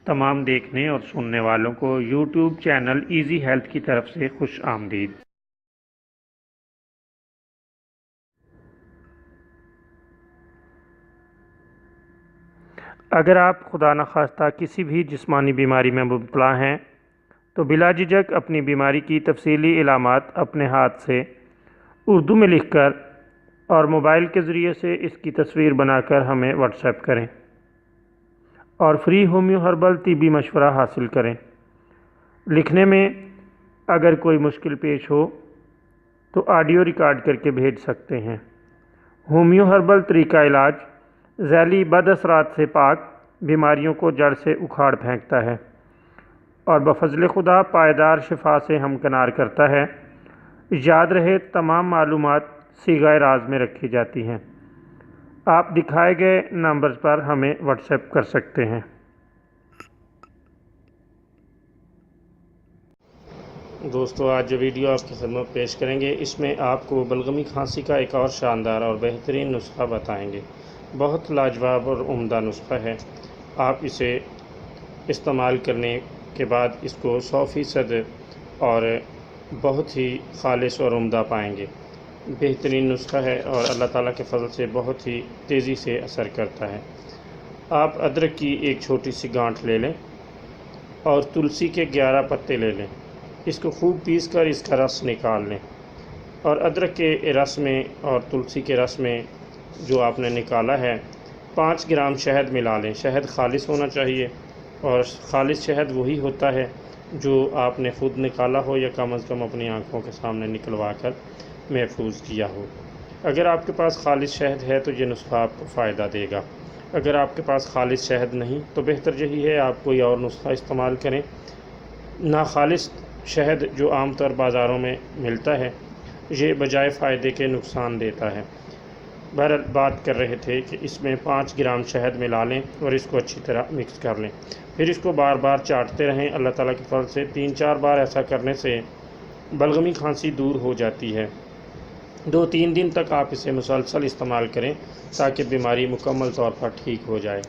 تمام دیکھنے اور سننے والوں کو یوٹیوب چینل ایزی ہیلتھ کی طرف سے خوش آمدید۔ اگر آپ خدا نخواستہ کسی بھی جسمانی بیماری میں مبتلا ہیں تو بلا جھجک اپنی بیماری کی تفصیلی علامات اپنے ہاتھ سے اردو میں لکھ کر اور موبائل کے ذریعے سے اس کی تصویر بنا کر ہمیں واٹس ایپ کریں اور فری ہومیو ہربل طبی مشورہ حاصل کریں۔ لکھنے میں اگر کوئی مشکل پیش ہو تو آڈیو ریکارڈ کر کے بھیج سکتے ہیں۔ ہومیو ہربل طریقہ علاج ذیلی بد اثرات سے پاک، بیماریوں کو جڑ سے اکھاڑ پھینکتا ہے اور بفضل خدا پائیدار شفا سے ہمکنار کرتا ہے۔ یاد رہے تمام معلومات صیغہ راز میں رکھی جاتی ہیں۔ آپ دکھائے گئے نمبرز پر ہمیں واٹس ایپ کر سکتے ہیں۔ دوستو، آج جو ویڈیو آپ کی خدمت پیش کریں گے اس میں آپ کو بلغمی کھانسی کا ایک اور شاندار اور بہترین نسخہ بتائیں گے۔ بہت لاجواب اور عمدہ نسخہ ہے۔ آپ اسے استعمال کرنے کے بعد اس کو 100% اور بہت ہی خالص اور عمدہ پائیں گے۔ بہترین نسخہ ہے اور اللہ تعالیٰ کے فضل سے بہت ہی تیزی سے اثر کرتا ہے۔ آپ ادرک کی ایک چھوٹی سی گانٹھ لے لیں اور تلسی کے 11 پتے لے لیں۔ اس کو خوب پیس کر اس کا رس نکال لیں اور ادرک کے رس میں اور تلسی کے رس میں جو آپ نے نکالا ہے 5 گرام شہد ملا لیں۔ شہد خالص ہونا چاہیے اور خالص شہد وہی ہوتا ہے جو آپ نے خود نکالا ہو یا کم از کم اپنی آنکھوں کے سامنے نکلوا کر محفوظ کیا ہو۔ اگر آپ کے پاس خالص شہد ہے تو یہ نسخہ آپ کو فائدہ دے گا۔ اگر آپ کے پاس خالص شہد نہیں تو بہتر یہی ہے آپ کوئی اور نسخہ استعمال کریں۔ ناخالص شہد جو عام طور بازاروں میں ملتا ہے یہ بجائے فائدے کے نقصان دیتا ہے۔ بہرحال بات کر رہے تھے کہ اس میں 5 گرام شہد ملا لیں اور اس کو اچھی طرح مکس کر لیں۔ پھر اس کو بار بار چاٹتے رہیں۔ اللہ تعالیٰ کے فضل سے 3-4 بار ایسا کرنے سے بلغمی کھانسی دور ہو جاتی ہے۔ 2-3 دن تک آپ اسے مسلسل استعمال کریں تاکہ بیماری مکمل طور پر ٹھیک ہو جائے۔